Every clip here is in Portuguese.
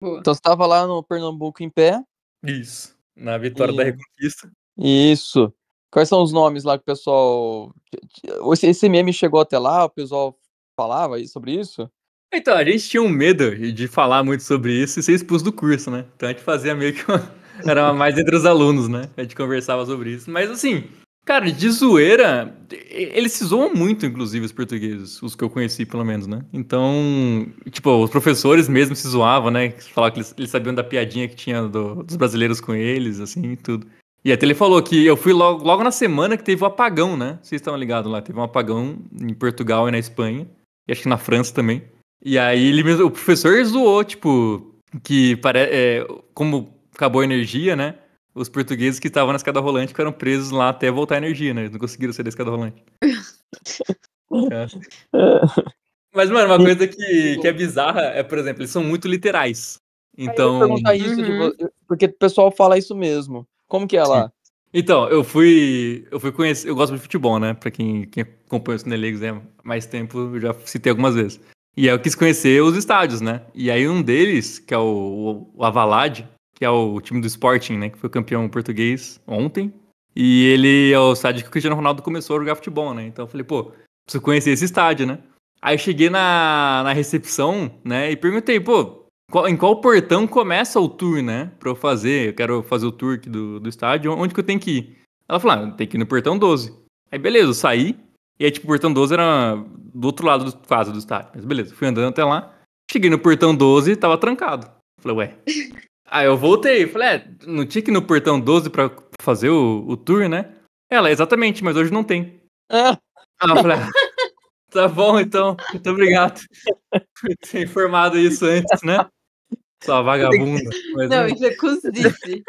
Boa. Então você tava lá no Pernambuco em pé. Isso. Na vitória da Reconquista. Isso. Quais são os nomes lá que o pessoal... Esse meme chegou até lá, o pessoal falava sobre isso? Então, a gente tinha um medo de falar muito sobre isso e ser expulso do curso, né? Então a gente fazia meio que era mais entre os alunos, né? A gente conversava sobre isso. Mas assim, cara, de zoeira, eles se zoam muito, inclusive, os portugueses, os que eu conheci, pelo menos, né? Então, tipo, os professores mesmo se zoavam, né? Falavam que eles sabiam da piadinha que tinha dos brasileiros com eles, assim, e tudo. E até ele falou que eu fui logo na semana que teve o apagão, né? Vocês estão ligados lá, teve um apagão em Portugal e na Espanha, e acho que na França também. E aí o professor zoou, tipo, que como acabou a energia, né? Os portugueses que estavam na escada rolante ficaram presos lá até voltar a energia, né? Eles não conseguiram sair da escada rolante. Mas, mano, uma coisa que é bizarra é, por exemplo, eles são muito literais. Então. Eu ia perguntar isso, porque o pessoal fala isso mesmo. Como que é lá? Então, eu fui conhecer. Eu gosto de futebol, né? Pra quem acompanha o Cinelegos há mais tempo, eu já citei algumas vezes. E aí eu quis conhecer os estádios, né? E aí um deles, que é o Avalade, que é o time do Sporting, né? Que foi campeão português ontem. E ele é o estádio que o Cristiano Ronaldo começou a jogar futebol, né? Então eu falei, pô, preciso conhecer esse estádio, né? Aí eu cheguei na recepção, né? E perguntei, pô, em qual portão começa o tour, né? Pra eu fazer, eu quero fazer o tour aqui do estádio, onde que eu tenho que ir? Ela falou, tem que ir no portão 12. Aí beleza, eu saí. E aí, tipo, o portão 12 era do outro lado quase do estádio. Mas beleza, fui andando até lá. Cheguei no portão 12 e tava trancado. Falei, ué. Aí eu voltei. Falei, não tinha que ir no portão 12 pra fazer o tour, né? Ela, exatamente, mas hoje não tem. Ah, eu falei, tá bom, então. Muito obrigado por ter informado isso antes, né? Sua vagabunda. Mas, não, isso é cozice.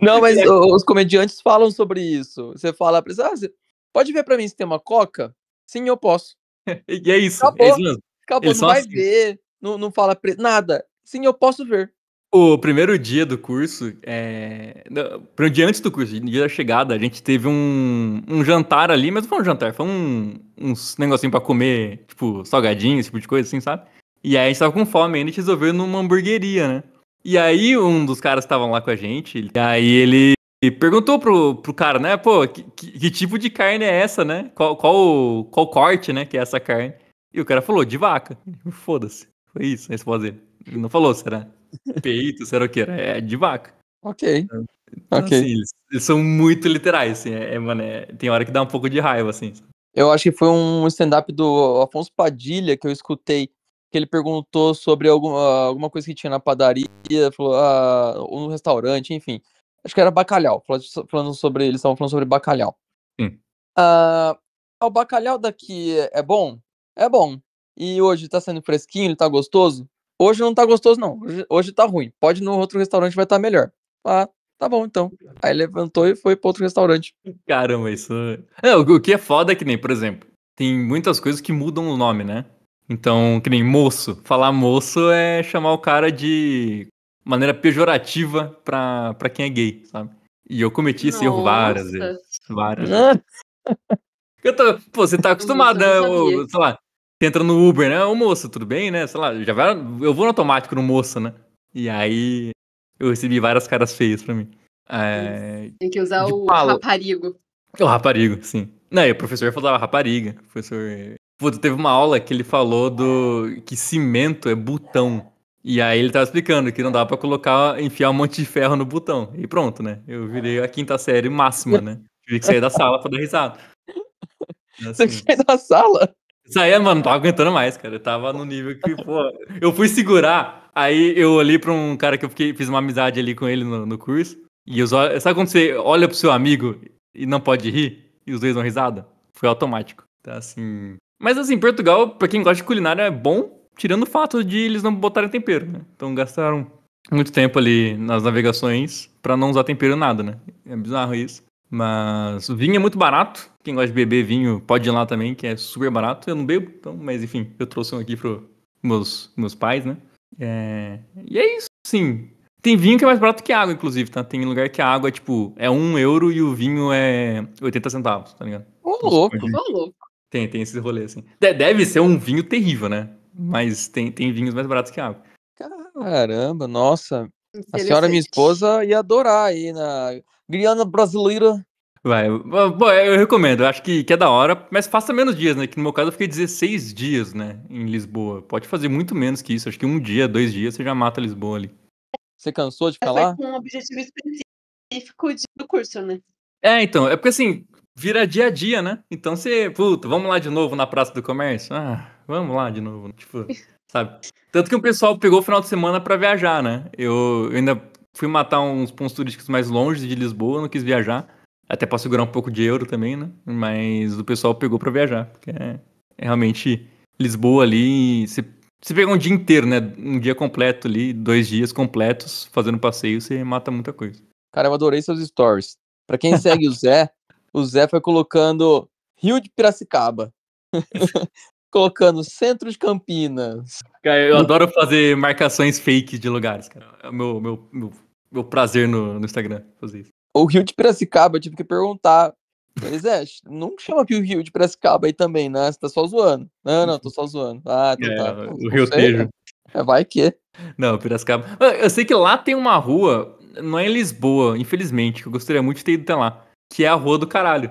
Não, mas os comediantes falam sobre isso. Você fala pra eles, você pode ver pra mim se tem uma coca? Sim, eu posso. E é isso. Acabou, é isso mesmo. acabou, Eles não vai assim. ver, não fala nada. Sim, eu posso ver. O primeiro dia do curso, pro dia antes do curso, no dia da chegada, a gente teve um jantar ali, mas não foi um jantar, foi uns negocinho pra comer, tipo, salgadinho, esse tipo de coisa assim, sabe? E aí a gente tava com fome ainda, a gente resolveu ir numa hamburgueria, né? E aí um dos caras que estavam lá com a gente, e aí ele perguntou pro cara, né? Pô, que tipo de carne é essa, né? Qual corte, né, que é essa carne? E o cara falou, de vaca. Foda-se. Foi isso a resposta dele. Ele não falou, será peito, será o que? É de vaca. Ok. Então, Ok. assim, eles são muito literais, assim. Mano, tem hora que dá um pouco de raiva, assim. Eu acho que foi um stand-up do Afonso Padilha que eu escutei, que ele perguntou sobre alguma coisa que tinha na padaria, falou, ou no restaurante, enfim. Acho que era bacalhau, eles estavam falando sobre bacalhau. Sim. O bacalhau daqui é bom? É bom. E hoje tá sendo fresquinho, ele tá gostoso? Hoje não tá gostoso, não. Hoje tá ruim. Pode ir no outro restaurante, vai estar melhor. Ah, tá bom, então. Aí levantou e foi pro outro restaurante. Caramba, isso... Não, o que é foda é que nem, por exemplo, tem muitas coisas que mudam o nome, né? Então, que nem moço. Falar moço é chamar o cara de maneira pejorativa pra quem é gay, sabe? E eu cometi esse erro várias vezes. Várias vezes. Pô, você tá acostumado, né? Sei lá, você entra no Uber, né? Ô moço, tudo bem, né? Sei lá, eu vou no automático no moço, né? E aí eu recebi várias caras feias pra mim. Tem que usar o raparigo. O raparigo, sim. Não, e o professor falava rapariga. O professor. Puta, teve uma aula que ele falou que cimento é botão. E aí ele tava explicando que não dá pra enfiar um monte de ferro no botão. E pronto, né? Eu virei a quinta série máxima, né? Tive que sair da sala pra dar risada. Você saiu da sala? Saía, mano, não tava aguentando mais, cara. Eu tava no nível que, pô. Eu fui segurar, aí eu olhei pra um cara que eu fiz uma amizade ali com ele no curso. E sabe quando você olha pro seu amigo e não pode rir? E os dois dão risada? Foi automático. Tá assim. Mas assim, Portugal, pra quem gosta de culinária, é bom, tirando o fato de eles não botarem tempero, né? Então gastaram muito tempo ali nas navegações pra não usar tempero nada, né? É bizarro isso. Mas o vinho é muito barato. Quem gosta de beber vinho pode ir lá também, que é super barato. Eu não bebo, então, mas enfim, eu trouxe um aqui pros meus pais, né? E é isso, sim. Tem vinho que é mais barato que água, inclusive, tá? Tem lugar que a água é 1 euro e o vinho é 80 centavos, tá ligado? Ô, louco. Tem esse rolê, assim. Deve ser um vinho terrível, né? Mas tem vinhos mais baratos que água. Caramba, nossa. A senhora, minha esposa, ia adorar aí na Guiana Brasileira. Vai. Bom, eu recomendo. Eu acho que é da hora, mas faça menos dias, né? Que no meu caso eu fiquei 16 dias, né? Em Lisboa. Pode fazer muito menos que isso. Acho que 1 dia, 2 dias, você já mata Lisboa ali. Você cansou de ficar lá? Foi com um objetivo específico do curso, né? Então, é porque assim, vira dia a dia, né? Então você, puta, vamos lá de novo na Praça do Comércio? Vamos lá de novo, tipo, sabe? Tanto que o pessoal pegou o final de semana pra viajar, né? Eu ainda fui matar uns pontos turísticos mais longe de Lisboa, não quis viajar. Até pra segurar um pouco de euro também, né? Mas o pessoal pegou pra viajar, porque é realmente Lisboa ali, você pega um dia inteiro, né? Um dia completo ali, 2 dias completos fazendo passeio, você mata muita coisa. Cara, eu adorei seus stories. Pra quem segue o Zé foi colocando Rio de Piracicaba. Colocando Centro de Campinas. Cara, eu adoro fazer marcações fake de lugares, cara. É o meu prazer no Instagram fazer isso. O Rio de Piracicaba, eu tive que perguntar. Falei, Zé, não chama aqui o Rio de Piracicaba aí também, né? Você tá só zoando. Não, tô só zoando. Então tá. O Rio Tejo. Vai que. Não, Piracicaba. Eu sei que lá tem uma rua, não é em Lisboa, infelizmente, que eu gostaria muito de ter ido até lá, que é a Rua do Caralho.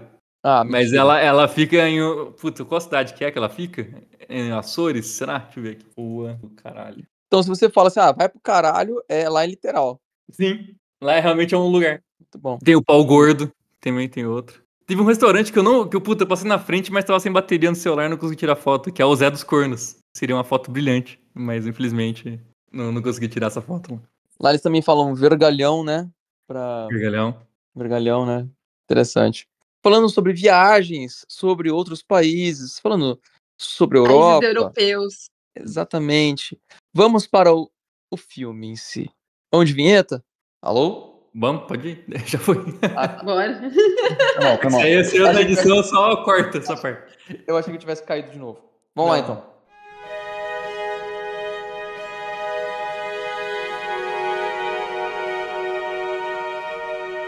Mas ela fica em... Putz, qual cidade que é que ela fica? Em Açores? Será? Deixa eu ver aqui. Rua do Caralho. Então se você fala assim, vai pro caralho, é lá em literal. Sim, lá realmente é um lugar. Muito bom. Tem o Pau Gordo, também tem outro. Teve um restaurante que eu passei na frente, mas tava sem bateria no celular e não consegui tirar foto, que é o Zé dos Cornos. Seria uma foto brilhante, mas infelizmente não consegui tirar essa foto. Lá eles também falam vergalhão, né? Vergalhão, né? Interessante. Falando sobre viagens, sobre outros países, falando sobre a Europa. Países europeus. Exatamente. Vamos para o filme em si. Vamos de vinheta? Alô? Vamos, pode ir. Já foi. Bora. Tá bom. Se eu na edição, só corta essa parte. Eu achei que tivesse caído de novo. Vamos lá, então.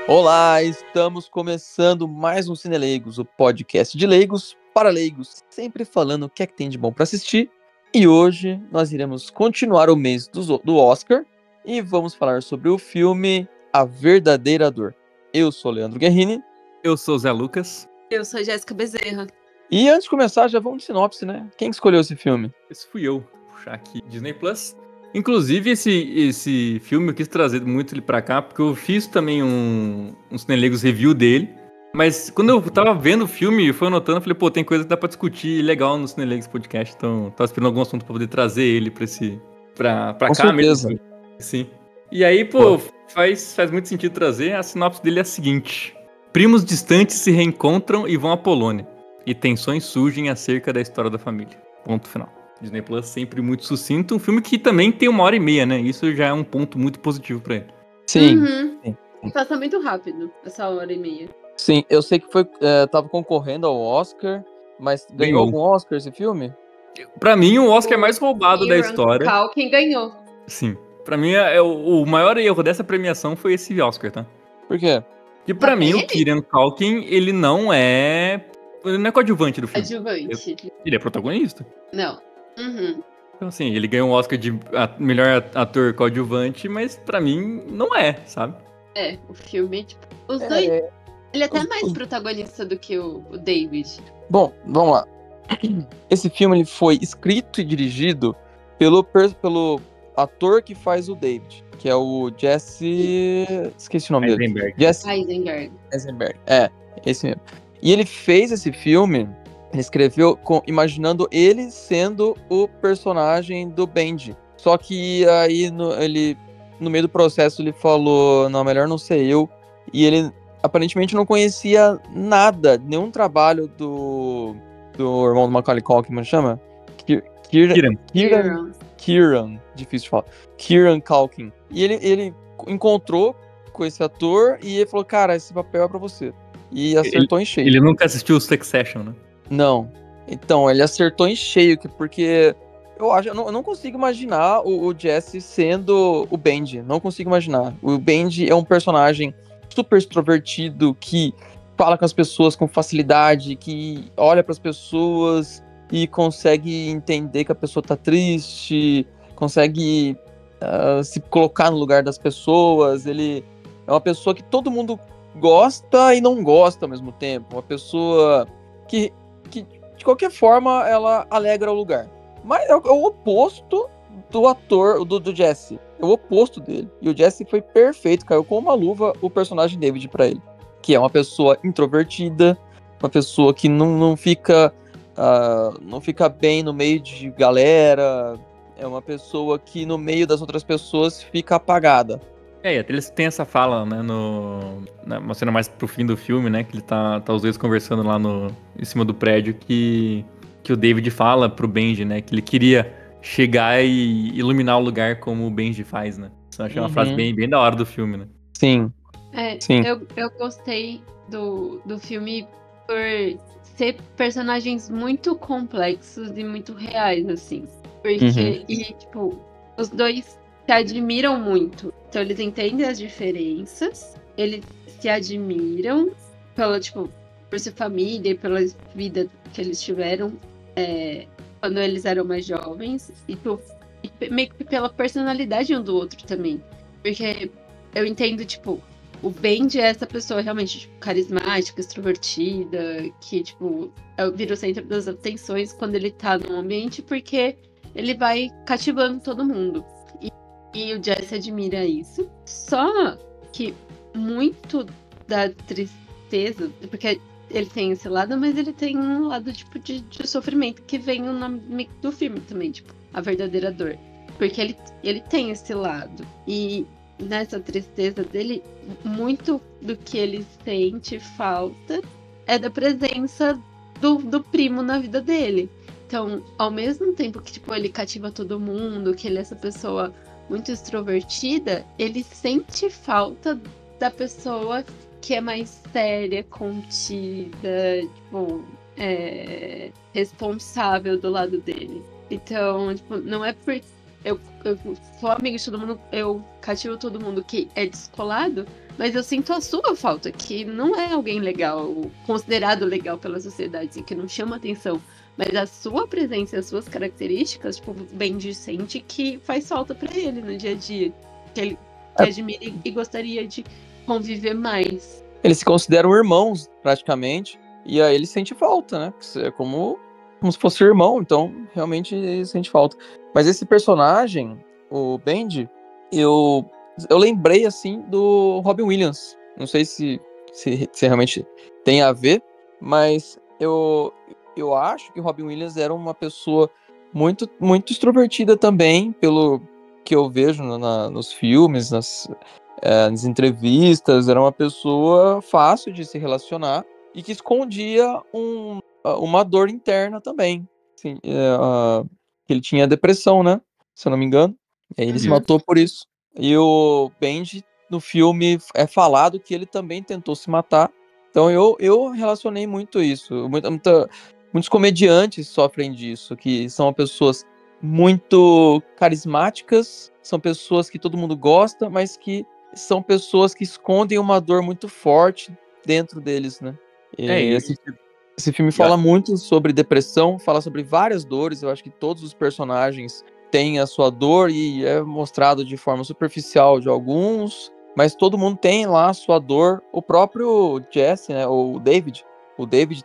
Olá, estamos começando mais um Cine Leigos, o podcast de leigos para leigos, sempre falando o que é que tem de bom para assistir. E hoje nós iremos continuar o mês do Oscar e vamos falar sobre o filme A Verdadeira Dor. Eu sou Leandro Guerrini. Eu sou o Zé Lucas. Eu sou Jéssica Bezerra. E antes de começar, já vamos de sinopse, né? Quem escolheu esse filme? Esse fui eu. Vou puxar aqui Disney Plus. Inclusive, esse filme eu quis trazer muito ele pra cá, porque eu fiz também um Cinelegos review dele. Mas quando eu tava vendo o filme, eu fui anotando, falei, tem coisa que dá pra discutir legal no Cinelegos Podcast. Então, tava esperando algum assunto pra poder trazer ele pra Com cá certeza. mesmo. Sim. E aí, faz muito sentido trazer. A sinopse dele é a seguinte: primos distantes se reencontram e vão à Polônia. E tensões surgem acerca da história da família. Ponto final. Disney Plus sempre muito sucinto. Um filme que também tem 1h30, né? Isso já é um ponto muito positivo pra ele. Sim. Sim. Passa muito rápido, essa 1h30. Sim, eu sei que tava concorrendo ao Oscar, mas ganhou algum Oscar esse filme? Pra mim, o Oscar mais roubado da história. Kieran ganhou. Sim. Pra mim, o maior erro dessa premiação foi esse Oscar, tá? Por quê? Porque pra mim, o Kieran Culkin, ele não é coadjuvante do filme. Adjuvante. Ele é protagonista. Não. Uhum. Então, assim, ele ganhou um Oscar de melhor ator coadjuvante, mas pra mim não é, sabe? O filme, tipo, os dois. Ele é até mais protagonista do que o David. Bom, vamos lá. Esse filme ele foi escrito e dirigido pelo ator que faz o David, que é o Jesse... Esqueci o nome dele. Jesse Eisenberg. Esse mesmo. E ele fez esse filme, ele escreveu imaginando ele sendo o personagem do Benji. Só que aí no meio do processo ele falou, não, melhor não ser eu. E ele aparentemente não conhecia nada, nenhum trabalho do irmão do Macaulay Culkin, como chama? Kieran, difícil de falar. Kieran Culkin. E ele encontrou com esse ator e ele falou, cara, esse papel é pra você. E acertou em cheio. Ele nunca assistiu o Succession, né? Não. Então, ele acertou em cheio, porque eu não consigo imaginar o Jesse sendo o Benji. Não consigo imaginar. O Benji é um personagem super extrovertido, que fala com as pessoas com facilidade, que olha para as pessoas e consegue entender que a pessoa tá triste, consegue se colocar no lugar das pessoas, ele é uma pessoa que todo mundo gosta e não gosta ao mesmo tempo, uma pessoa que de qualquer forma ela alegra o lugar. Mas é o oposto do ator, do Jesse, é o oposto dele, e o Jesse foi perfeito, caiu com uma luva o personagem David pra ele, que é uma pessoa introvertida, uma pessoa que não fica bem no meio de galera, é uma pessoa que no meio das outras pessoas fica apagada. E até eles têm essa fala, né, uma cena mais pro fim do filme, né, que ele tá os dois conversando lá em cima do prédio, que o David fala pro Benji, né, que ele queria chegar e iluminar o lugar como o Benji faz, né. Isso eu achei uma frase bem, bem da hora do filme, né. Sim. Sim. Eu gostei do filme por ser personagens muito complexos e muito reais, assim. Porque, tipo, os dois se admiram muito. Então, eles entendem as diferenças, eles se admiram por sua família e pela vida que eles tiveram quando eles eram mais jovens. E meio que pela personalidade um do outro também. Porque eu entendo, tipo, o Benji é essa pessoa realmente, tipo, carismática, extrovertida, que, tipo, vira o centro das atenções quando ele tá no ambiente, porque ele vai cativando todo mundo. E o Jesse admira isso. Só que muito da tristeza, porque ele tem esse lado, mas ele tem um lado, tipo, de sofrimento, que vem no nome do filme também, tipo, a verdadeira dor. Porque ele tem esse lado. E nessa tristeza dele, muito do que ele sente falta é da presença do primo na vida dele. Então, ao mesmo tempo que, tipo, ele cativa todo mundo, que ele é essa pessoa muito extrovertida, ele sente falta da pessoa que é mais séria, contida, tipo, responsável do lado dele. Então, tipo, não é porque eu sou amiga de todo mundo, eu cativo todo mundo que é descolado, mas eu sinto a sua falta, que não é alguém legal, considerado legal pela sociedade, que não chama atenção. Mas a sua presença e as suas características, tipo, o Benji sente que faz falta pra ele no dia a dia. Que ele admira e gostaria de conviver mais. Eles se consideram irmãos, praticamente. E aí ele sente falta, né? É como se fosse irmão, então realmente ele sente falta. Mas esse personagem, o Benji, eu lembrei, assim, do Robin Williams. Não sei se realmente tem a ver, mas eu acho que o Robin Williams era uma pessoa muito, muito extrovertida também, pelo que eu vejo nos filmes, nas entrevistas. Era uma pessoa fácil de se relacionar e que escondia uma dor interna também. Assim, ele tinha depressão, né? Se eu não me engano. E aí ele se matou por isso. E o Benji, no filme, é falado que ele também tentou se matar. Então eu relacionei muito isso. Muitos comediantes sofrem disso, que são pessoas muito carismáticas, são pessoas que todo mundo gosta, mas que são pessoas que escondem uma dor muito forte dentro deles, né? Esse filme fala muito sobre depressão, fala sobre várias dores. Eu acho que todos os personagens têm a sua dor e é mostrado de forma superficial de alguns, mas todo mundo tem lá a sua dor. O próprio Jesse, né, o David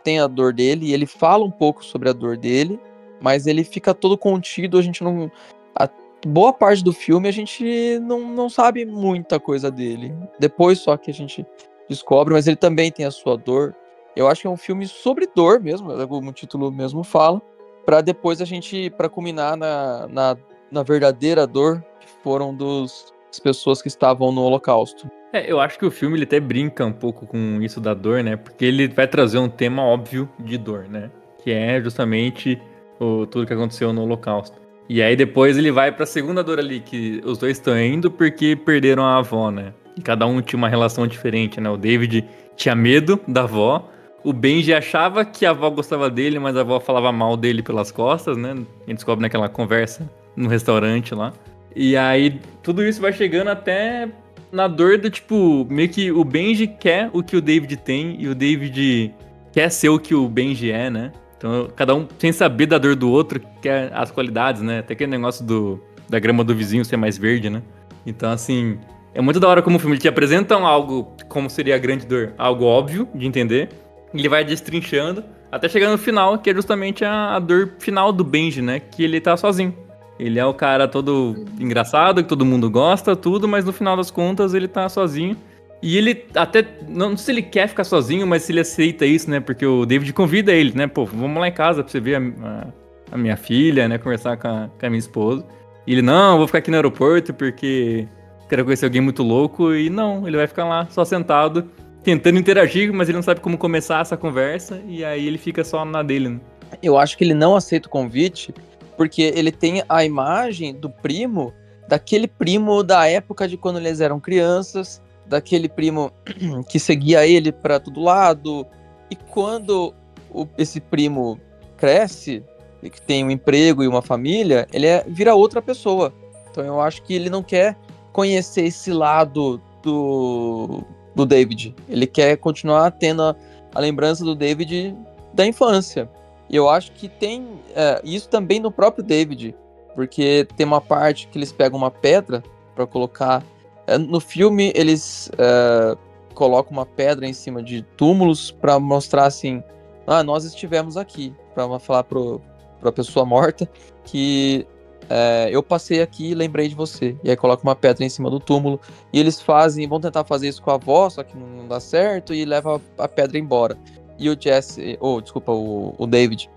tem a dor dele e ele fala um pouco sobre a dor dele, mas ele fica todo contido. Boa parte do filme a gente não sabe muita coisa dele. Depois só que a gente descobre, mas ele também tem a sua dor. Eu acho que é um filme sobre dor mesmo, como o título mesmo fala, para depois para culminar na verdadeira dor, que foram das pessoas que estavam no Holocausto. Eu acho que o filme ele até brinca um pouco com isso da dor, né? Porque ele vai trazer um tema óbvio de dor, né? Que é justamente tudo que aconteceu no Holocausto. E aí depois ele vai pra segunda dor ali, que os dois estão indo porque perderam a avó, né? E cada um tinha uma relação diferente, né? O David tinha medo da avó. O Benji achava que a avó gostava dele, mas a avó falava mal dele pelas costas, né? A gente descobre naquela conversa no restaurante lá. E aí tudo isso vai chegando até na dor do tipo, meio que o Benji quer o que o David tem e o David quer ser o que o Benji é, né? Então cada um, sem saber da dor do outro, quer as qualidades, né? Até aquele negócio da grama do vizinho ser mais verde, né? Então, assim, é muito da hora como o filme te apresenta algo, como seria a grande dor, algo óbvio de entender, e ele vai destrinchando, até chegar no final, que é justamente a dor final do Benji, né? Que ele tá sozinho. Ele é o cara todo engraçado, que todo mundo gosta, tudo, mas no final das contas ele tá sozinho. E ele até, não sei se ele quer ficar sozinho, mas se ele aceita isso, né? Porque o David convida ele, né? Pô, vamos lá em casa pra você ver a minha filha, né? Conversar com a minha esposa. E ele, não, eu vou ficar aqui no aeroporto porque quero conhecer alguém muito louco. E não, ele vai ficar lá só sentado, tentando interagir, mas ele não sabe como começar essa conversa. E aí ele fica só na dele, né? Eu acho que ele não aceita o convite porque ele tem a imagem do primo, daquele primo da época de quando eles eram crianças, daquele primo que seguia ele para todo lado. E quando esse primo cresce, e que tem um emprego e uma família, ele vira outra pessoa. Então eu acho que ele não quer conhecer esse lado do David. Ele quer continuar tendo a lembrança do David da infância. E eu acho que tem isso também no próprio David, porque tem uma parte que eles pegam uma pedra para colocar. No filme, eles colocam uma pedra em cima de túmulos para mostrar assim: nós estivemos aqui, para falar para a pessoa morta que eu passei aqui e lembrei de você. E aí coloca uma pedra em cima do túmulo. E eles vão tentar fazer isso com a avó, só que não dá certo, e leva a pedra embora. E o o David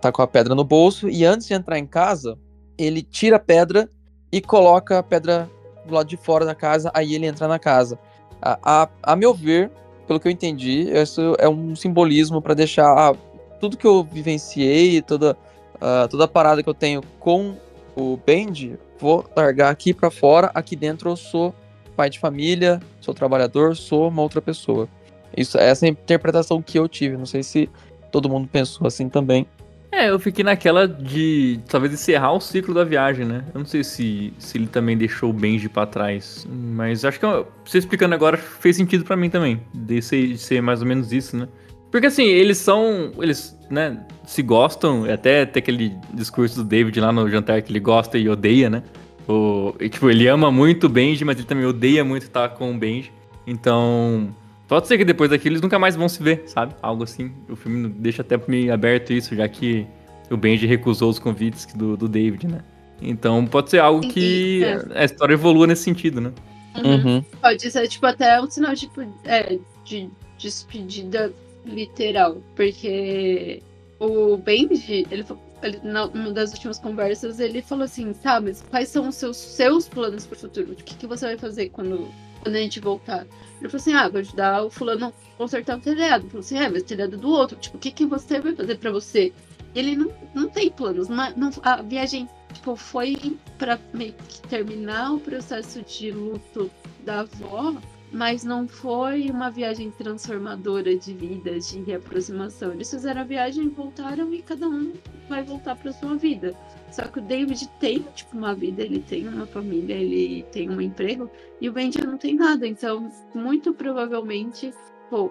tá com a pedra no bolso, e antes de entrar em casa, ele tira a pedra e coloca a pedra do lado de fora da casa, aí ele entra na casa. A meu ver, pelo que eu entendi, isso é um simbolismo para deixar tudo que eu vivenciei, toda a parada que eu tenho com o Benji, vou largar aqui para fora, aqui dentro eu sou pai de família, sou trabalhador, sou uma outra pessoa. Essa é a interpretação que eu tive, não sei se todo mundo pensou assim também. Eu fiquei naquela de talvez encerrar o ciclo da viagem, né? Eu não sei se ele também deixou o Benji pra trás, mas acho que você explicando agora fez sentido pra mim também, de ser mais ou menos isso, né? Porque assim, eles né, se gostam, até tem aquele discurso do David lá no jantar que ele gosta e odeia, né? Ele ama muito o Benji, mas ele também odeia muito estar com o Benji. Então, pode ser que depois daquilo eles nunca mais vão se ver, sabe? Algo assim. O filme deixa até meio aberto isso, já que o Benji recusou os convites do David, né? Então pode ser algo que a história evolua nesse sentido, né? Uhum. Pode ser, até um sinal, de despedida literal. Porque o Benji, ele numa das últimas conversas, ele falou assim, tá, mas quais são os seus planos pro futuro? O que você vai fazer quando a gente voltar? Ele falou assim, vou ajudar o fulano a consertar o telhado. Ele falou assim, mas o telhado do outro. Tipo, o que você vai fazer pra você? Ele não tem planos. A viagem, foi pra meio que terminar o processo de luto da avó, mas não foi uma viagem transformadora de vida, de reaproximação. Eles fizeram a viagem, voltaram e cada um vai voltar pra sua vida. Só que o David tem, uma vida, ele tem uma família, ele tem um emprego, e o Benji não tem nada. Então, muito provavelmente,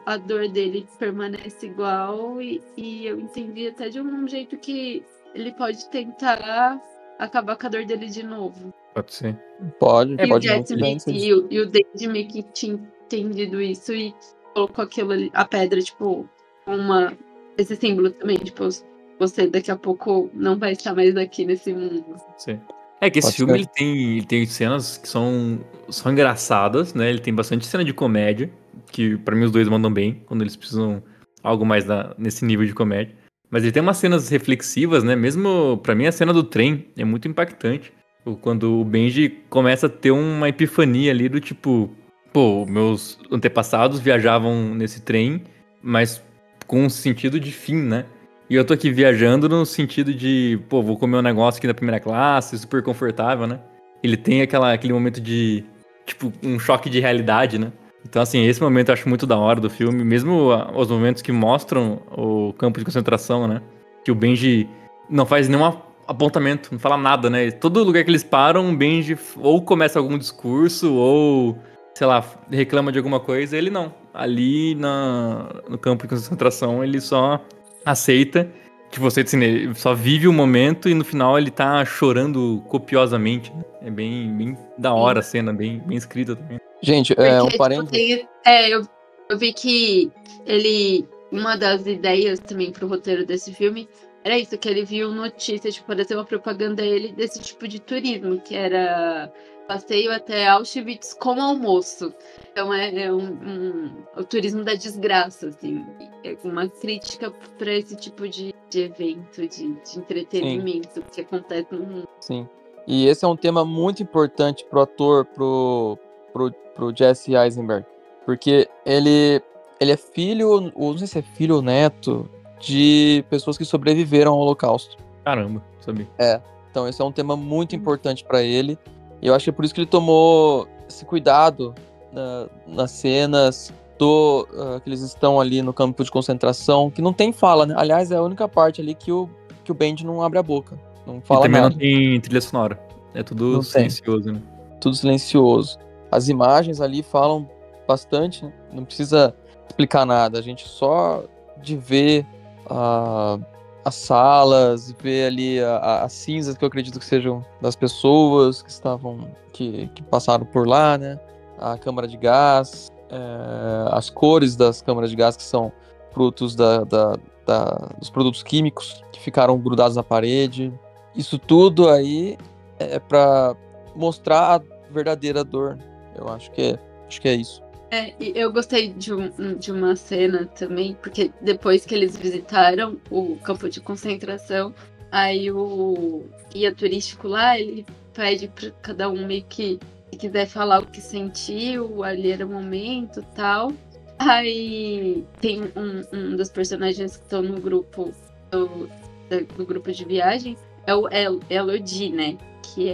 a dor dele permanece igual, e eu entendi até de um jeito que ele pode tentar acabar com a dor dele de novo. Pode ser. Pode. E o David meio que tinha entendido isso e colocou aquilo ali, a pedra, esse símbolo também, você daqui a pouco não vai estar mais aqui nesse mundo. Sim. Que esse filme ele tem cenas que são engraçadas, né? Ele tem bastante cena de comédia, que pra mim os dois mandam bem, quando eles precisam algo mais nesse nível de comédia. Mas ele tem umas cenas reflexivas, né? Mesmo pra mim a cena do trem é muito impactante. Quando o Benji começa a ter uma epifania ali do tipo, meus antepassados viajavam nesse trem, mas com um sentido de fim, né? E eu tô aqui viajando no sentido de, vou comer um negócio aqui na primeira classe, super confortável, né? Ele tem aquele momento de, um choque de realidade, né? Então, assim, esse momento eu acho muito da hora do filme, mesmo os momentos que mostram o campo de concentração, né? Que o Benji não faz nenhum apontamento, não fala nada, né? Todo lugar que eles param, o Benji ou começa algum discurso, ou, sei lá, reclama de alguma coisa, ele não. Ali no campo de concentração, ele só aceita que você assim, ele só vive o momento e no final ele tá chorando copiosamente, né? É bem da hora a cena, bem escrita também. Gente, Porque, um tipo, parênteses. eu vi que uma das ideias também pro roteiro desse filme era isso, que ele viu notícia, tipo, apareceu uma propaganda dele desse tipo de turismo, que era passeio até Auschwitz com almoço. Então é o turismo da desgraça, assim. É uma crítica para esse tipo de evento, de entretenimento que acontece no mundo. Sim. E esse é um tema muito importante pro ator, pro Jesse Eisenberg. Porque ele é filho, ou não sei se é filho ou neto, de pessoas que sobreviveram ao Holocausto. Caramba, sabia. Então esse é um tema muito importante para ele. E eu acho que é por isso que ele tomou esse cuidado nas cenas que eles estão ali no campo de concentração, que não tem fala, né? Aliás, é a única parte ali que o Bendy não abre a boca. Não fala e também nada. não tem trilha sonora. É tudo Não silencioso, né? Tudo silencioso. As imagens ali falam bastante, né? Não precisa explicar nada. A gente só de ver as salas, ver ali as cinzas que eu acredito que sejam das pessoas que estavam, que passaram por lá, né? A câmara de gás, as cores das câmaras de gás que são frutos dos produtos químicos que ficaram grudados na parede. Isso tudo aí é para mostrar a verdadeira dor. Eu acho que é isso. E eu gostei de uma cena também, porque depois que eles visitaram o campo de concentração, aí o guia turístico lá, ele pede para cada um meio que, se quiser falar o que sentiu, ali era o momento e tal. Aí tem um dos personagens que estão no grupo do grupo de viagem, é o Elodie, né? Que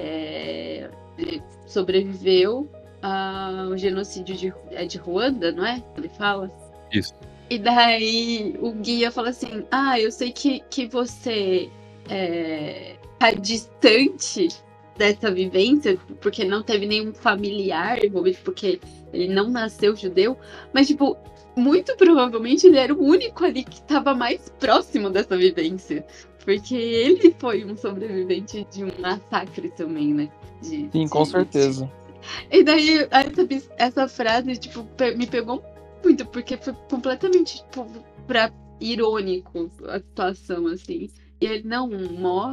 ele sobreviveu ao genocídio de Ruanda, não é? Ele fala. Isso. E daí o guia fala assim, eu sei que você tá distante dessa vivência, porque não teve nenhum familiar envolvido, porque ele não nasceu judeu, mas, tipo, muito provavelmente ele era o único ali que estava mais próximo dessa vivência, porque ele foi um sobrevivente de um massacre também, né? Sim, com certeza. E daí, essa frase, tipo, me pegou muito, porque foi completamente, tipo, irônico a situação, assim. E ele não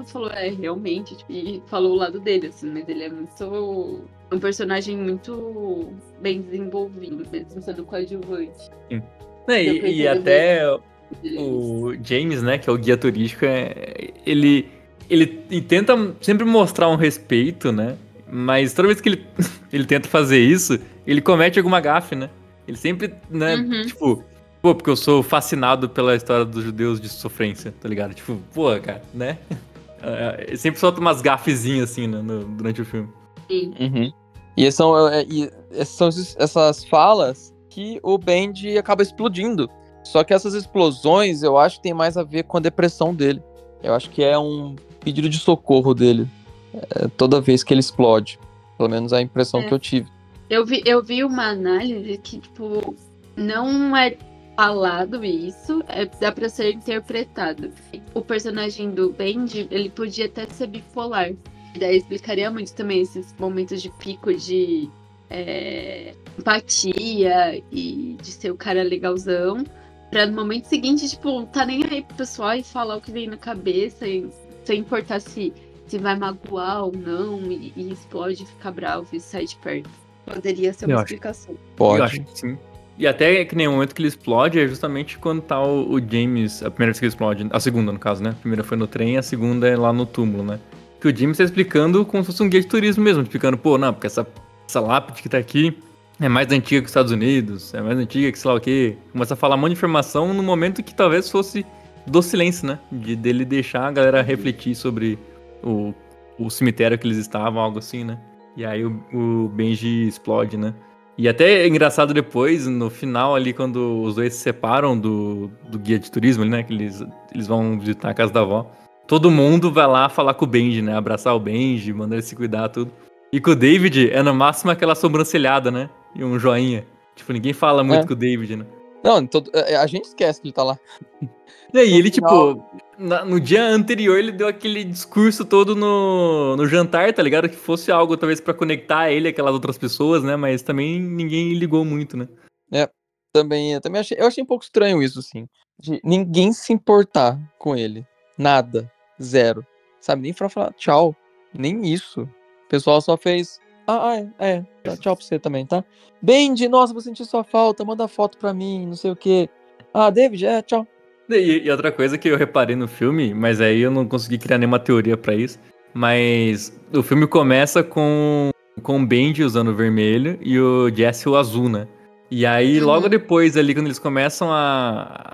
falou, realmente, tipo, e falou o lado dele, assim, mas ele é um personagem muito bem desenvolvido, mesmo sendo coadjuvante. Sim. E até o James, né, que é o guia turístico, ele tenta sempre mostrar um respeito, né? Mas toda vez que ele tenta fazer isso, ele comete alguma gafe, né? Ele sempre, né, tipo, porque eu sou fascinado pela história dos judeus de sofrência, tá ligado? Tipo, cara, né? Ele sempre solta umas gafezinhas assim, né, durante o filme. Sim. Uhum. E são essas falas que o Bendy acaba explodindo. Só que essas explosões, eu acho que tem mais a ver com a depressão dele. Eu acho que é um pedido de socorro dele. Toda vez que ele explode. Pelo menos a impressão que eu tive. Eu vi uma análise que, tipo, não é falado isso, dá pra ser interpretado. O personagem do Bendy, ele podia até ser bipolar. E daí explicaria muito também esses momentos de pico de empatia e de ser o cara legalzão. Pra no momento seguinte, tipo, tá nem aí pro pessoal e falar o que vem na cabeça, e sem importar se vai magoar ou não, e explode, fica bravo e sai de perto. Poderia ser uma explicação. Pode. Eu acho que sim. E até que nem o momento que ele explode é justamente quando tá o James, a primeira vez que ele explode, a segunda no caso, né? A primeira foi no trem, a segunda é lá no túmulo, né? Que o James tá explicando como se fosse um guia de turismo mesmo, explicando, porque essa lápide que tá aqui é mais antiga que os Estados Unidos, é mais antiga que sei lá o quê. Começa a falar um monte de informação no momento que talvez fosse do silêncio, né? Dele deixar a galera refletir sobre o cemitério que eles estavam, algo assim, né? E aí o Benji explode, né? E até é engraçado depois, no final ali, quando os dois se separam do guia de turismo, né? Que eles vão visitar a casa da avó. Todo mundo vai lá falar com o Benji, né? Abraçar o Benji, mandar ele se cuidar, tudo. E com o David é no máximo aquela sobrancelhada, né? E um joinha. Tipo, ninguém fala muito com o David, né? Não, a gente esquece que ele tá lá. E aí, ele, final... tipo, no dia anterior, ele deu aquele discurso todo no jantar, tá ligado? Que fosse algo, talvez, pra conectar ele aquelas outras pessoas, né? Mas também ninguém ligou muito, né? Eu também achei um pouco estranho isso, assim. De ninguém se importar com ele. Nada. Zero. Sabe, nem pra falar tchau. Nem isso. O pessoal só fez... Tá, tchau pra você também, tá? Bendy, nossa, vou sentir sua falta. Manda foto pra mim, não sei o quê. David, tchau. E outra coisa que eu reparei no filme, mas aí eu não consegui criar nenhuma teoria pra isso, mas o filme começa com o Bendy usando o vermelho e o Jesse o azul, né? E aí, logo depois ali, quando eles começam a...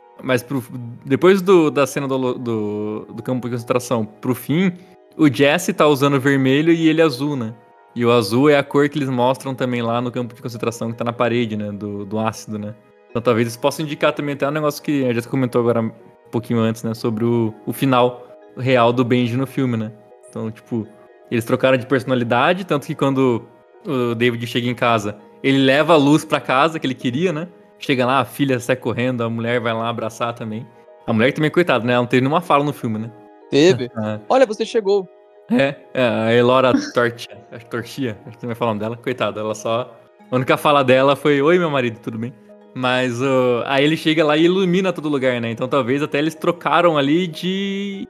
depois da cena do campo de concentração pro fim, o Jesse tá usando o vermelho e ele azul, né? E o azul é a cor que eles mostram também lá no campo de concentração que tá na parede, né? Do ácido, né? Então talvez isso possa indicar também até um negócio que a Jéssica comentou agora um pouquinho antes, né? Sobre o final real do Benji no filme, né? Então, tipo, eles trocaram de personalidade, tanto que quando o David chega em casa, ele leva a luz pra casa que ele queria, né? Chega lá, a filha sai correndo, a mulher vai lá abraçar também. A mulher também, coitada, né? Ela não teve nenhuma fala no filme, né? Teve. Olha, você chegou. A Elora Torchia, acho que não vai falar o nome dela, coitada, ela só... A única fala dela foi, oi, meu marido, tudo bem? Mas aí ele chega lá e ilumina todo lugar, né? Então talvez até eles trocaram ali de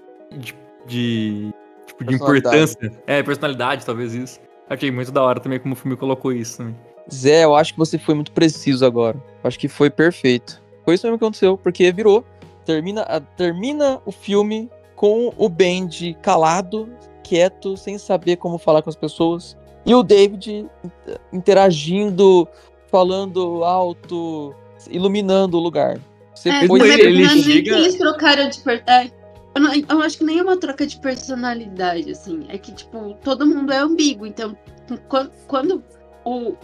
importância. Personalidade, talvez isso. Achei muito da hora também como o filme colocou isso também. Zé, eu acho que você foi muito preciso agora. Acho que foi perfeito. Foi isso mesmo que aconteceu, porque virou. Termina o filme com o Bendy calado, quieto, sem saber como falar com as pessoas. E o David interagindo, falando alto, iluminando o lugar. Eles trocaram de eu acho que nem é uma troca de personalidade, assim. É que, tipo, todo mundo é ambíguo. Então, quando o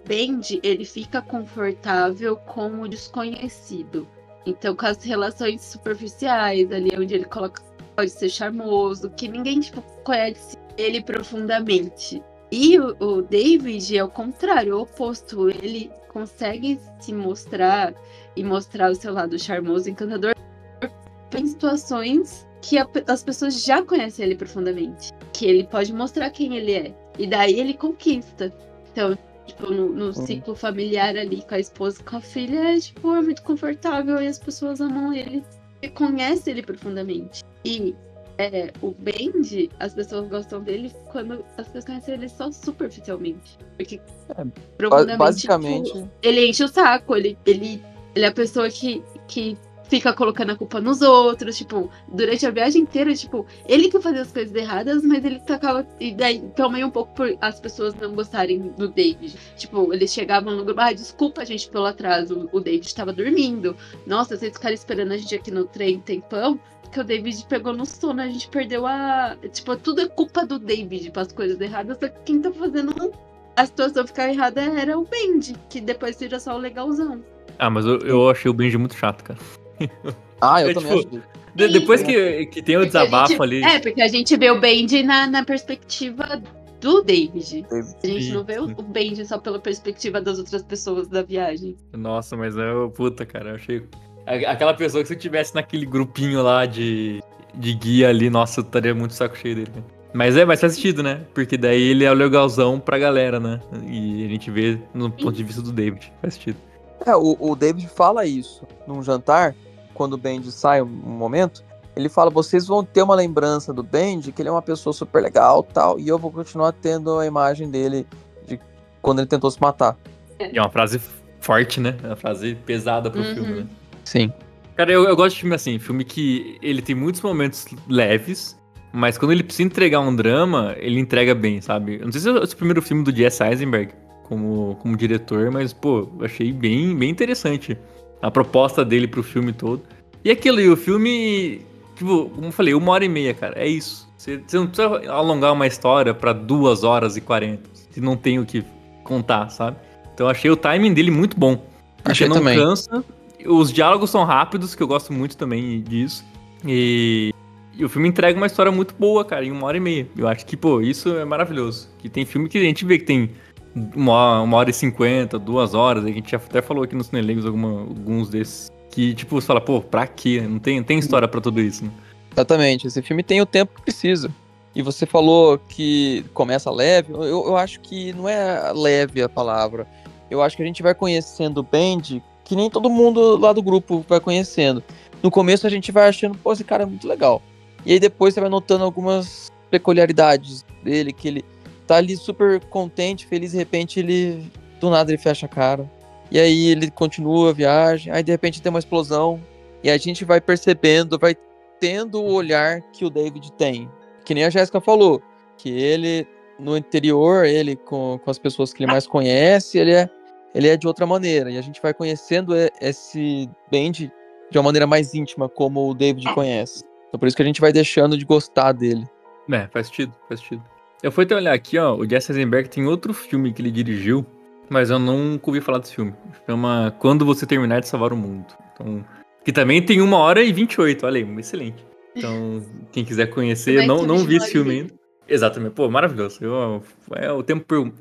Bendy, ele fica confortável com o desconhecido. Então, com as relações superficiais, ali onde ele pode ser charmoso, que ninguém, tipo, conhece ele profundamente. E o David é o contrário, o oposto. Ele consegue se mostrar e mostrar o seu lado charmoso, encantador, em situações que as pessoas já conhecem ele profundamente. Que ele pode mostrar quem ele é. E daí ele conquista. Então, tipo, no ciclo familiar ali, com a esposa, com a filha, tipo, é muito confortável e as pessoas amam ele e conhecem ele profundamente. E o Bendy, as pessoas gostam dele quando as pessoas conhecem ele só superficialmente. Porque profundamente, basicamente, tipo, ele enche o saco, ele é a pessoa que fica colocando a culpa nos outros, tipo, durante a viagem inteira, tipo, ele que fazia as coisas erradas, mas ele tacava, e daí também um pouco por as pessoas não gostarem do David. Tipo, eles chegavam no grupo, desculpa, gente, pelo atraso, o David estava dormindo. Nossa, vocês ficaram esperando a gente aqui no trem tempão, que o David pegou no sono, a gente perdeu tipo, tudo é culpa do David para as coisas erradas, só que quem tá fazendo a situação ficar errada era o Bendy, que depois vira só o legalzão. Mas eu achei o Benji muito chato, cara. Eu também achei. Depois que tem o desabafo ali... porque a gente vê o Bendy na perspectiva do David. A gente não vê o Bendy só pela perspectiva das outras pessoas da viagem. Nossa, mas puta, cara, eu achei... Aquela pessoa que se eu tivesse naquele grupinho lá de guia ali, nossa, eu estaria muito saco cheio dele. Mas faz sentido, né? Porque daí ele é o legalzão pra galera, né? E a gente vê no ponto de vista do David. Faz sentido. O David fala isso num jantar, quando o Bendy sai um momento, ele fala, vocês vão ter uma lembrança do Bendy, que ele é uma pessoa super legal tal, e eu vou continuar tendo a imagem dele de quando ele tentou se matar. E é uma frase forte, né? É uma frase pesada pro filme, né? Sim. Cara, eu gosto de filme assim, filme que ele tem muitos momentos leves, mas quando ele precisa entregar um drama, ele entrega bem, sabe? Eu não sei se é o primeiro filme do Jesse Eisenberg como diretor, mas, pô, eu achei bem interessante a proposta dele pro filme todo. E aquilo, e o filme, tipo, como eu falei, 1h30, cara, é isso. Você não precisa alongar uma história pra 2h40, se não tem o que contar, sabe? Então eu achei o timing dele muito bom. Achei não também. Cansa. Os diálogos são rápidos, que eu gosto muito também disso. E o filme entrega uma história muito boa, cara, em 1h30. Eu acho que, pô, isso é maravilhoso. Que tem filme que a gente vê que tem uma hora e 50, 2 horas. A gente já até falou aqui nos Cinelegos alguns desses. Que, tipo, você fala, pô, pra quê? Não tem história pra tudo isso, né? Exatamente, esse filme tem o tempo que precisa. E você falou que começa leve, eu acho que não é leve a palavra. Eu acho que a gente vai conhecendo o Bendy, que nem todo mundo lá do grupo vai conhecendo. No começo a gente vai achando, pô, esse cara é muito legal. E aí depois você vai notando algumas peculiaridades dele, que ele tá ali super contente, feliz, de repente ele, do nada ele fecha a cara. E aí ele continua a viagem, aí de repente tem uma explosão, e a gente vai percebendo, vai tendo o olhar que o David tem. Que nem a Jéssica falou, que ele, no interior, ele com as pessoas que ele mais conhece, ele é de outra maneira. E a gente vai conhecendo esse Bendy de uma maneira mais íntima, como o David conhece. Então por isso que a gente vai deixando de gostar dele. Faz sentido. Eu fui até olhar aqui, ó, o Jesse Eisenberg tem outro filme que ele dirigiu, mas eu nunca ouvi falar desse filme. Chama Quando Você Terminar de Salvar o Mundo. Então, que também tem 1 hora e 28, olha aí, excelente. Então, quem quiser conhecer, não vi esse filme ainda. Exatamente, pô, maravilhoso. É o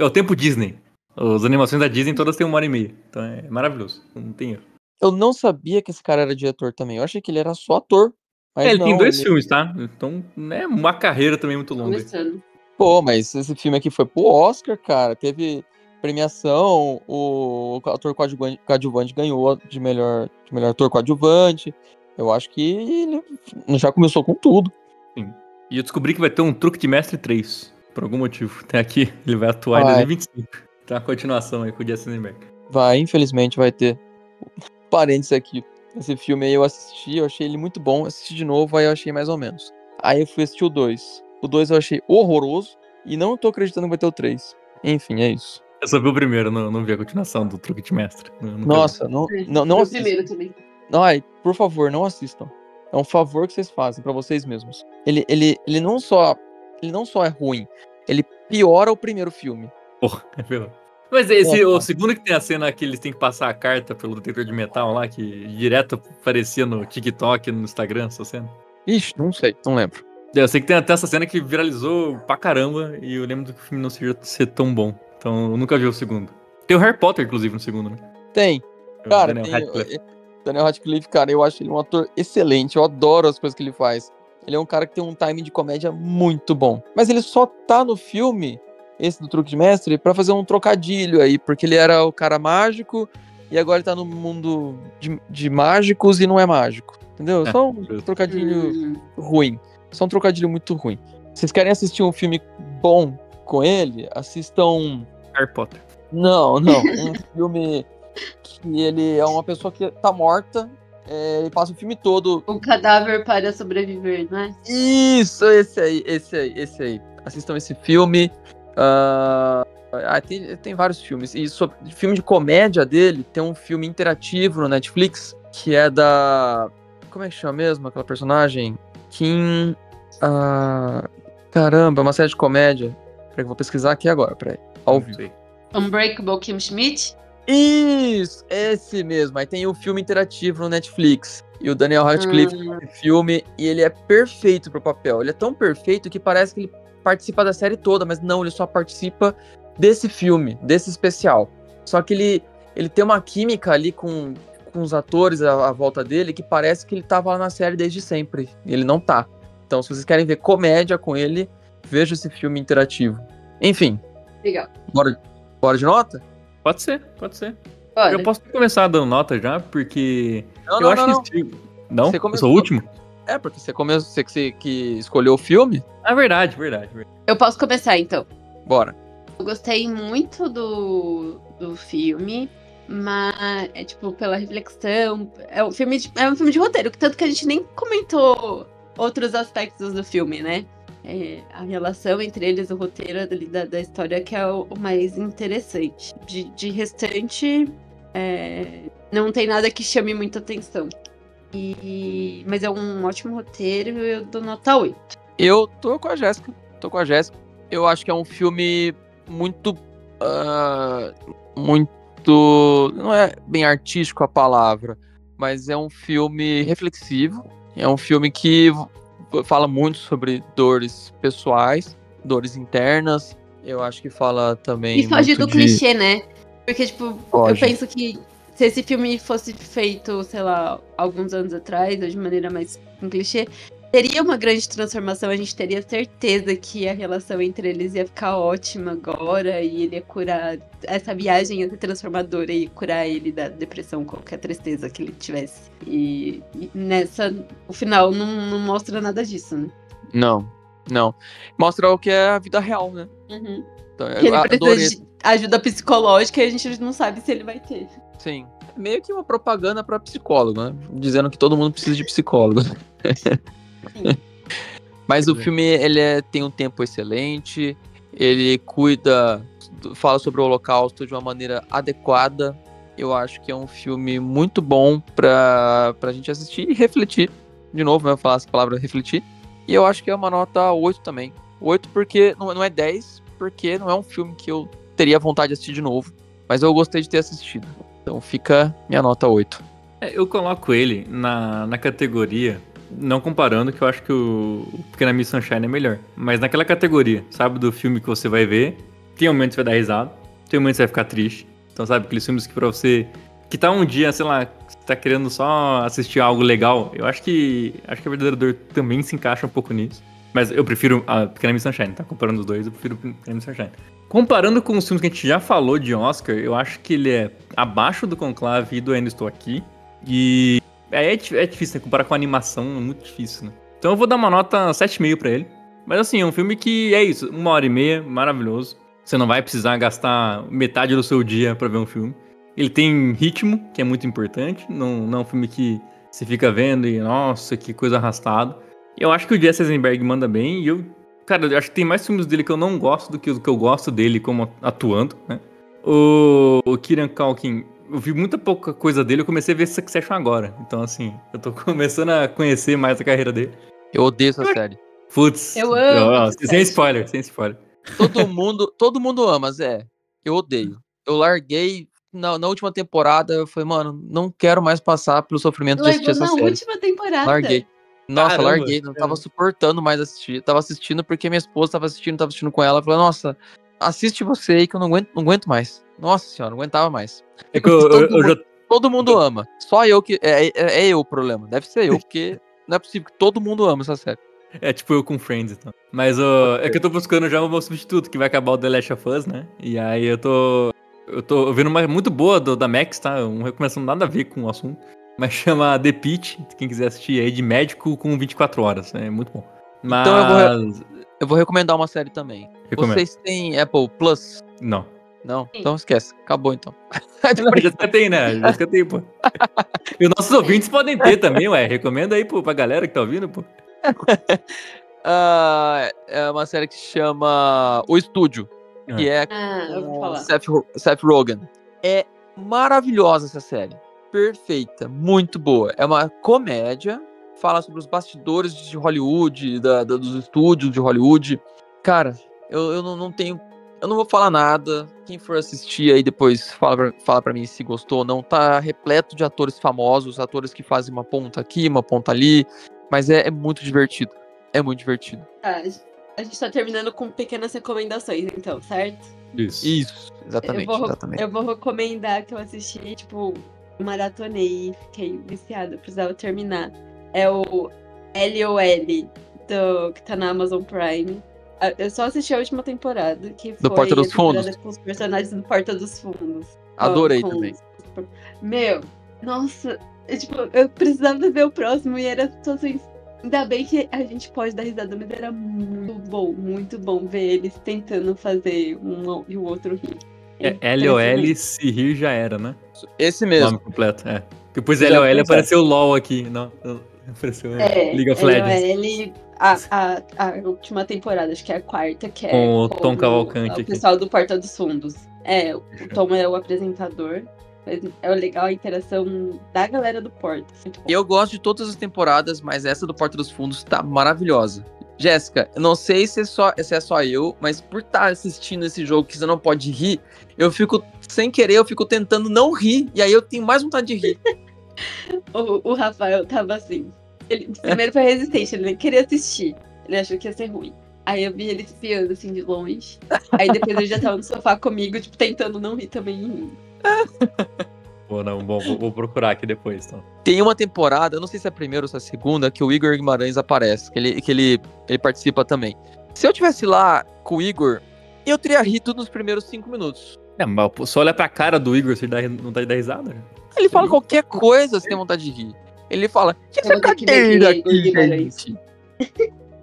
tempo Disney. As animações da Disney todas têm 1h30. Então é maravilhoso, não tem erro. Eu não sabia que esse cara era diretor também. Eu achei que ele era só ator. Mas ele não, tem 2 filmes, tá? Então, né, uma carreira também muito longa. Começando. Pô, mas esse filme aqui foi pro Oscar, cara. Teve premiação, o ator coadjuvante ganhou de melhor ator coadjuvante. Eu acho que ele já começou com tudo. Sim. E eu descobri que vai ter um Truque de Mestre 3, por algum motivo. Tem aqui, ele vai atuar em 2025. Tem uma continuação aí com o Jesse Eisenberg. Vai, infelizmente vai ter. Parênteses aqui. Esse filme aí eu assisti, eu achei ele muito bom. Assisti de novo, aí eu achei mais ou menos. Aí eu fui assistir o 2. O 2 eu achei horroroso. E não tô acreditando que vai ter o 3. Enfim, é isso. Eu só vi o primeiro, não vi a continuação do Truque de Mestre. Nossa, não assistam. Primeiro também. Ai, por favor, não assistam. É um favor que vocês fazem pra vocês mesmos. Ele não só é ruim, ele piora o primeiro filme. Porra, é verdade. Mas o segundo que tem a cena que eles têm que passar a carta pelo detector de metal lá, que direto aparecia no TikTok, no Instagram, essa cena. Ixi, não sei, não lembro. Eu sei que tem até essa cena que viralizou pra caramba, e eu lembro do que o filme não ser tão bom. Então eu nunca vi o segundo. Tem o Harry Potter, inclusive, no segundo, né? Tem. Cara, Daniel Radcliffe, cara, eu acho ele um ator excelente. Eu adoro as coisas que ele faz. Ele é um cara que tem um timing de comédia muito bom. Mas ele só tá no filme, esse do Truque de Mestre, pra fazer um trocadilho aí. Porque ele era o cara mágico e agora ele tá no mundo de mágicos e não é mágico. Entendeu? Só um trocadilho ruim. Só um trocadilho muito ruim. Se vocês querem assistir um filme bom com ele, assistam... Harry Potter. Não. Um filme que ele é uma pessoa que tá morta. Ele passa o filme todo... O cadáver para sobreviver, não é? Isso, esse aí. Assistam esse filme. Tem vários filmes. E sobre filme de comédia dele, tem um filme interativo no Netflix, que é da... Como é que chama mesmo aquela personagem? Kim... Caramba, uma série de comédia. Peraí, que eu vou pesquisar aqui agora, peraí. Ao vivo. Unbreakable Kim Schmidt? Isso, esse mesmo. Aí tem o filme interativo no Netflix. E o Daniel Radcliffe faz esse filme, e ele é perfeito pro papel. Ele é tão perfeito que parece que ele participa da série toda, mas não, ele só participa desse filme, desse especial. Só que ele tem uma química ali com os atores à volta dele que parece que ele tava lá na série desde sempre. E ele não tá. Então, se vocês querem ver comédia com ele, veja esse filme interativo. Enfim. Legal. Bora de nota? Pode ser. Bora. Eu posso começar dando nota já, porque eu acho que esse filme... Não? Eu sou o último? É, porque você que escolheu o filme. Ah, verdade. Eu posso começar, então. Bora. Eu gostei muito do filme, mas pela reflexão. É um filme de roteiro, tanto que a gente nem comentou outros aspectos do filme, né? A relação entre eles, o roteiro da história, que é o mais interessante. De restante, não tem nada que chame muita atenção. Mas é um ótimo roteiro e eu dou nota 8. Eu tô com a Jéssica. Eu acho que é um filme muito... não é bem artístico a palavra, mas é um filme reflexivo. É um filme que fala muito sobre dores pessoais, dores internas. Eu acho que fala também E foge muito do de... clichê, né? Porque, tipo, Foge. eu penso que se esse filme fosse feito, sei lá, alguns anos atrás, ou de maneira mais um clichê, teria uma grande transformação, a gente teria certeza que a relação entre eles ia ficar ótima agora, e ele ia curar, essa viagem ia ser transformadora e curar ele da depressão, qualquer tristeza que ele tivesse. E nessa, o final não mostra nada disso, né? Não. Mostra o que é a vida real, né? Uhum. Então, Que ele precisa adorei. de ajuda psicológica e a gente não sabe se ele vai ter. Sim. Meio que uma propaganda pra psicólogo, né? Dizendo que todo mundo precisa de psicólogo. Mas o filme, tem um tempo excelente, ele fala sobre o Holocausto de uma maneira adequada. Eu acho que é um filme muito bom pra gente assistir e refletir. De novo, eu vou falar essa palavra, refletir. E eu acho que é uma nota 8 também. 8 porque não é 10, porque não é um filme que eu teria vontade de assistir de novo. Mas eu gostei de ter assistido. Então fica minha nota 8. Eu coloco ele na categoria, não comparando, que eu acho que o Pequena Miss Sunshine é melhor. Mas naquela categoria, sabe, do filme que você vai ver, tem momentos que você vai dar risada, tem momentos que você vai ficar triste. Então, sabe, aqueles filmes que pra você... Que tá um dia, sei lá, você tá querendo só assistir algo legal, eu acho que a Verdadeira Dor também se encaixa um pouco nisso. Mas eu prefiro a Pequena Miss Sunshine, tá? Comparando os dois, eu prefiro Pequena Miss Sunshine. Comparando com os filmes que a gente já falou de Oscar, eu acho que ele é abaixo do Conclave e do Ainda Estou Aqui. E é difícil, né? Comparar com a animação é muito difícil, né? Então eu vou dar uma nota 7,5 pra ele. Mas assim, é um filme que é isso, 1h30, maravilhoso. Você não vai precisar gastar metade do seu dia pra ver um filme. Ele tem ritmo, que é muito importante. Não é um filme que você fica vendo e, nossa, que coisa arrastada. Eu acho que o Jesse Eisenberg manda bem. E eu acho que tem mais filmes dele que eu não gosto do que os que eu gosto dele como atuando, né? O Kieran Culkin, eu vi muita pouca coisa dele, eu comecei a ver Succession agora. Então, assim, eu tô começando a conhecer mais a carreira dele. Eu odeio essa série. Putz, Eu amo. sem spoiler. Todo mundo ama, Zé. Eu odeio. Eu larguei na última temporada, eu falei, mano, não quero mais passar pelo sofrimento de assistir Largou essa na série. última temporada. Larguei. Nossa, Caramba, larguei. Não tava suportando mais assistir. Tava assistindo porque minha esposa tava assistindo com ela. Eu falei, nossa, assiste você aí que eu não aguento mais. Nossa senhora, não aguentava mais. É que Todo mundo ama. Só eu que... É eu o problema. Deve ser eu, porque não é possível que todo mundo ama essa série. É tipo eu com Friends, então. Mas é que eu tô buscando já o meu substituto, que vai acabar o The Last of Us, né? E aí eu tô vendo uma muito boa da Max, tá? Uma recomendação nada a ver com o assunto. Mas chama The Pitt, quem quiser assistir aí, de médico com 24 horas. É muito bom. Mas... Então eu vou recomendar uma série também. Recomendo. Vocês têm Apple Plus? Não. Não? Então esquece. Acabou então. Já escutei, né? Já escutei, pô. E os nossos ouvintes podem ter também, ué. Recomenda aí, pô, pra galera que tá ouvindo, pô. É uma série que chama O Estúdio, que é eu vou falar. Seth Rogen. É maravilhosa essa série. Perfeita, muito boa. É uma comédia, fala sobre os bastidores de Hollywood, dos estúdios de Hollywood. Cara, eu não tenho... Eu não vou falar nada. Quem for assistir aí depois fala pra mim se gostou ou não. Tá repleto de atores famosos, atores que fazem uma ponta aqui, uma ponta ali. Mas é muito divertido. É muito divertido. A gente tá terminando com pequenas recomendações, então, certo? Isso, exatamente. Eu vou recomendar que eu assisti, tipo, maratonei e fiquei viciada, precisava terminar. É o LOL, que tá na Amazon Prime. Eu só assisti a última temporada, que foi do Porta dos Fundos. Com os personagens do Porta dos Fundos. Adorei também. Meu, nossa, eu precisava ver o próximo e era situações. Ainda bem que a gente pode dar risada, mas era muito bom ver eles tentando fazer um e o outro rir. LOL, se rir já era, né? Esse mesmo. O nome completo, é. Depois LOL apareceu o LOL aqui, não? Apareceu League of Legends. A última temporada, acho que é a quarta, que é com o Tom Cavalcante o aqui. pessoal do Porta dos Fundos. O Tom é o apresentador. É legal a interação da galera do Porta. Eu gosto de todas as temporadas, mas essa do Porta dos Fundos tá maravilhosa. Jéssica, eu não sei se é só eu, mas por estar assistindo esse jogo que você não pode rir, eu fico, sem querer, eu fico tentando não rir, e aí eu tenho mais vontade de rir. O Rafael tava assim. Ele primeiro foi resistente, ele nem queria assistir. Ele achou que ia ser ruim. Aí eu vi ele espiando, assim, de longe. Aí depois ele já tava no sofá comigo, tipo, tentando não rir também. Pô, não, bom, vou procurar aqui depois, então. Tem uma temporada, eu não sei se é a primeira ou se é a segunda, que o Igor Guimarães aparece, que ele participa também. Se eu tivesse lá com o Igor, eu teria rido nos primeiros 5 minutos. É, mas só olha pra cara do Igor, você não dá de dar risada? Ele fala qualquer coisa, você tem vontade de rir. Ele fala, que essa Eu vou ter que ver cadeira Igor aqui, Guimarães. gente?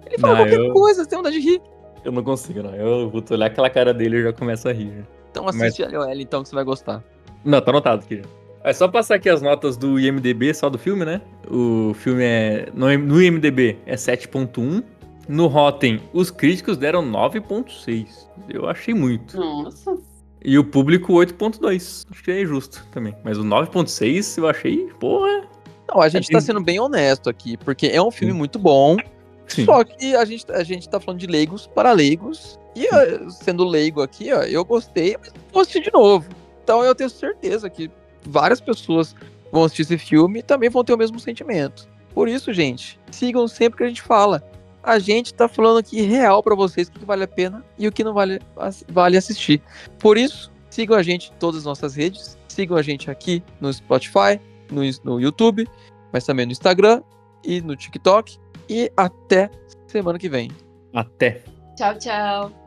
Ele fala qualquer coisa, você tem vontade de rir. Eu não consigo, não. Eu vou olhar aquela cara dele e já começo a rir. Já. Então assiste a L.O.L. então, que você vai gostar. Não, tá anotado aqui já. É só passar aqui as notas do IMDB, só do filme, né? O filme é... No IMDB é 7.1. No Rotten, os críticos deram 9.6. Eu achei muito. Nossa. E o público 8.2. Acho que é justo também. Mas o 9.6 eu achei, porra... Não, a gente tá sendo bem honesto aqui, porque é um filme muito bom. Sim. Só que a gente tá falando de leigos para leigos. E sendo leigo aqui, ó, eu gostei, mas vou assistir de novo. Então eu tenho certeza que várias pessoas vão assistir esse filme e também vão ter o mesmo sentimento. Por isso, gente, sigam sempre que a gente fala. A gente tá falando aqui real pra vocês o que vale a pena e o que não vale assistir. Por isso, sigam a gente em todas as nossas redes. Sigam a gente aqui no Spotify, no YouTube, mas também no Instagram e no TikTok. E até semana que vem. Até. Tchau, tchau.